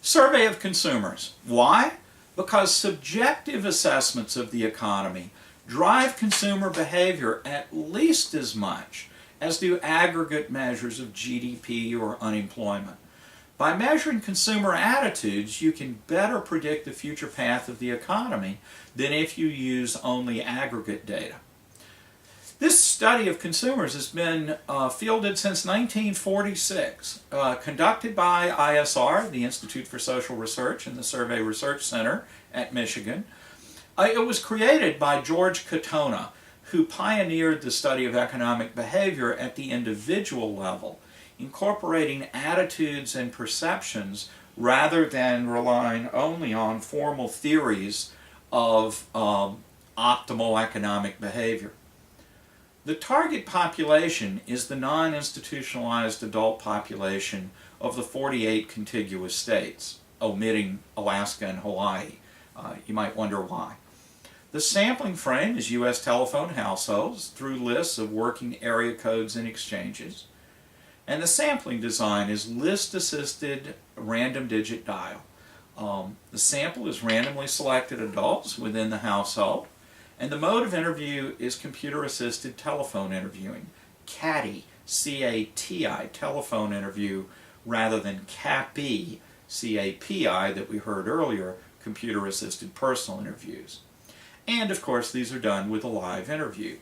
Survey of consumers. Why? Because subjective assessments of the economy drive consumer behavior at least as much as do aggregate measures of GDP or unemployment. By measuring consumer attitudes, you can better predict the future path of the economy than if you use only aggregate data. This study of consumers has been fielded since 1946, conducted by ISR, the Institute for Social Research, and the Survey Research Center at Michigan. It was created by George Katona, who pioneered the study of economic behavior at the individual level, incorporating attitudes and perceptions rather than relying only on formal theories of optimal economic behavior. The target population is the non-institutionalized adult population of the 48 contiguous states, omitting Alaska and Hawaii. You might wonder why. The sampling frame is U.S. telephone households through lists of working area codes and exchanges. And the sampling design is list-assisted random digit dial. The sample is randomly selected adults within the household. And the mode of interview is computer-assisted telephone interviewing, CATI, C-A-T-I, telephone interview, rather than CAPI, C-A-P-I, that we heard earlier, computer-assisted personal interviews. And, of course, these are done with a live interview.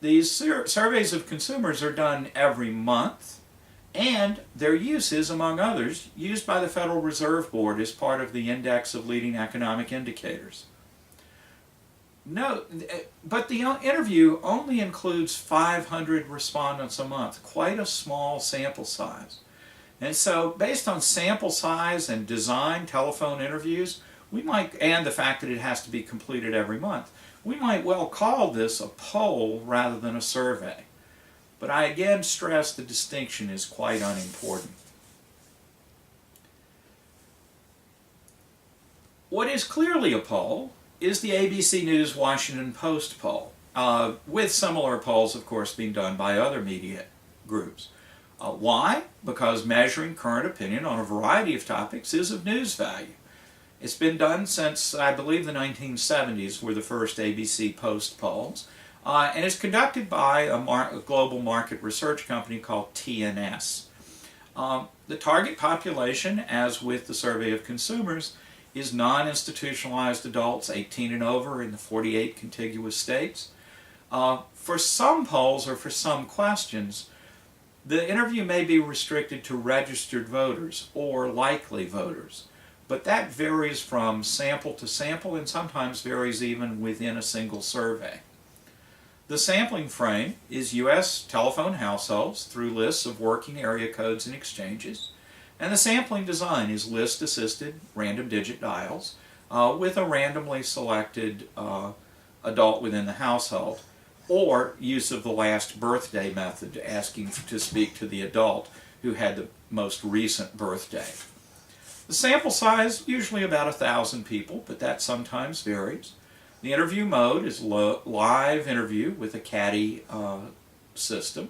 These surveys of consumers are done every month, and their use is, among others, used by the Federal Reserve Board as part of the Index of Leading Economic Indicators. No, but the interview only includes 500 respondents a month, quite a small sample size. And so, based on sample size and design telephone interviews, and the fact that it has to be completed every month, we might well call this a poll rather than a survey. But I again stress the distinction is quite unimportant. What is clearly a poll is the ABC News Washington Post poll, with similar polls, of course, being done by other media groups. Why? Because measuring current opinion on a variety of topics is of news value. It's been done since, I believe, the 1970s were the first ABC Post polls, and it's conducted by a global market research company called TNS. The target population, as with the survey of consumers, is non-institutionalized adults 18 and over in the 48 contiguous states. For some polls or for some questions, the interview may be restricted to registered voters or likely voters, but that varies from sample to sample and sometimes varies even within a single survey. The sampling frame is U.S. telephone households through lists of working area codes and exchanges. And the sampling design is list-assisted random digit dials with a randomly selected adult within the household, or use of the last birthday method, asking to speak to the adult who had the most recent birthday. The sample size, usually about 1,000 people, but that sometimes varies. The interview mode is live interview with a CATI system.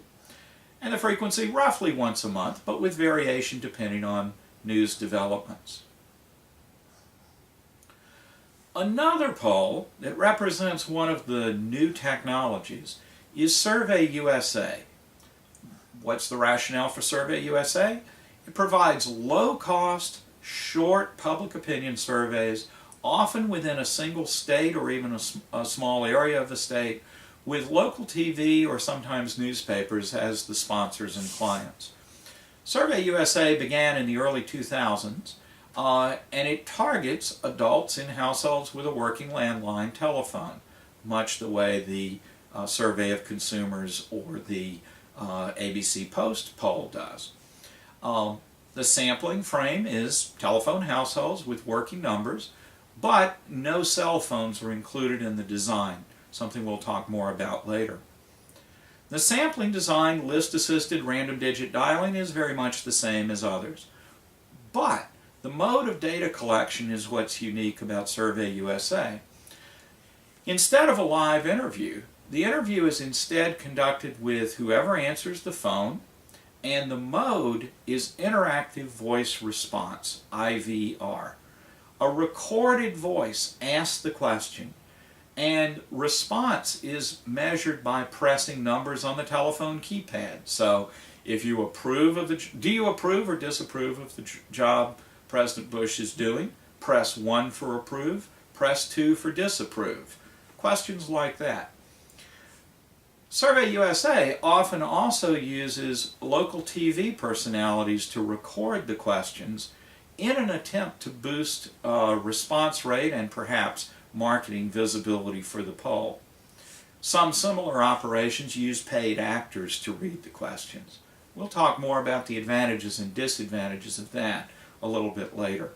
And the frequency roughly once a month, but with variation depending on news developments. Another poll that represents one of the new technologies is Survey USA. What's the rationale for Survey USA? It provides low-cost, short public opinion surveys, often within a single state or even a small area of the state, with local TV or sometimes newspapers as the sponsors and clients. Survey USA began in the early 2000s, and it targets adults in households with a working landline telephone, much the way the Survey of Consumers or the ABC Post poll does. The sampling frame is telephone households with working numbers, but no cell phones are included in the design, something we'll talk more about later. The sampling design, list-assisted random digit dialing, is very much the same as others. But the mode of data collection is what's unique about Survey USA. Instead of a live interview, the interview is instead conducted with whoever answers the phone and the mode is interactive voice response, IVR. A recorded voice asks the question, and response is measured by pressing numbers on the telephone keypad. So if you approve of do you approve or disapprove of the job President Bush is doing? Press 1 for approve, press 2 for disapprove. Questions like that. Survey USA often also uses local TV personalities to record the questions in an attempt to boost response rate and perhaps marketing visibility for the poll. Some similar operations use paid actors to read the questions. We'll talk more about the advantages and disadvantages of that a little bit later.